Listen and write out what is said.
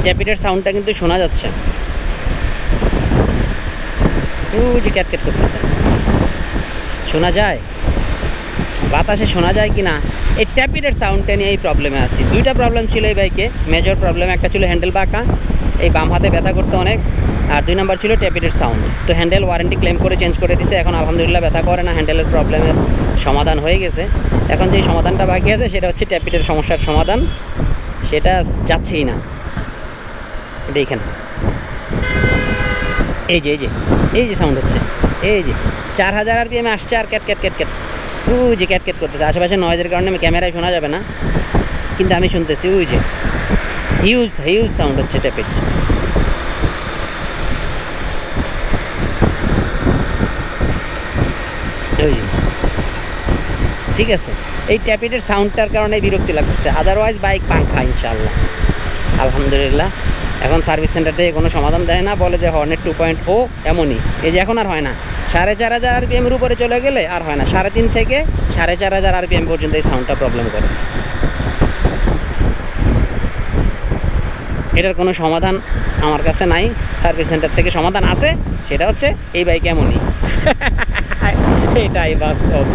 ট্যাপিটের সাউন্ডটা কিন্তু শোনা যাচ্ছে, ওই যে ক্যাট করতেছে, শোনা যায়, বাতাসে শোনা যায় কি না এই ট্যাপিটের সাউন্ডটা নিয়ে এই প্রবলেমে আছি। দুইটা প্রবলেম ছিল এই বাইকে, মেজর প্রবলেম। একটা ছিল হ্যান্ডেল বাঁকা, এই বাম হাতে ব্যথা করতে অনেক, আর 2 নাম্বার ছিল ট্যাপিটের সাউন্ড। তো হ্যান্ডেল ওয়ারেন্টি ক্লেম করে চেঞ্জ করে দিছে, এখন আলহামদুলিল্লাহ ব্যথা করে না, হ্যান্ডেলের প্রবলেমের সমাধান হয়ে গেছে। এখন যেই সমাধানটা বাকি আছে সেটা হচ্ছে ট্যাপিটের সমস্যার সমাধান, সেটা যাচ্ছেই না। দেখেন এই যে সাউন্ড হচ্ছে, এই যে 4000 RPM আসছে, আর ক্যাট ওই যে ক্যাট করতেছে। আশেপাশে নয়েজের কারণে ক্যামেরায় শোনা যাবে না, কিন্তু আমি শুনতেছি। ওই যে হিউজ সাউন্ড হচ্ছে ট্যাপিট। ওই যে ঠিক আছে, এই ট্যাপিটের সাউন্ডটার কারণে বিরক্তি লাগতেছে, আদারওয়াইজ বাইক পাংখা ইনশাআল্লাহ আলহামদুলিল্লাহ। এখন সার্ভিস সেন্টার থেকে কোনো সমাধান দেয় না, বলে যে হর্নেট 2.0 এমনই। এই যে এখন আর হয় না, 4500 RPM এর উপরে চলে গেলে আর হয় না, 3.5 থেকে 4500 RPM পর্যন্ত এই সাউন্ডটা প্রবলেম করে। এটার কোনো সমাধান আমার কাছে নাই, সার্ভিস সেন্টার থেকে সমাধান আছে, সেটা হচ্ছে এই বাইক এমনই। এটাই বাস্তব।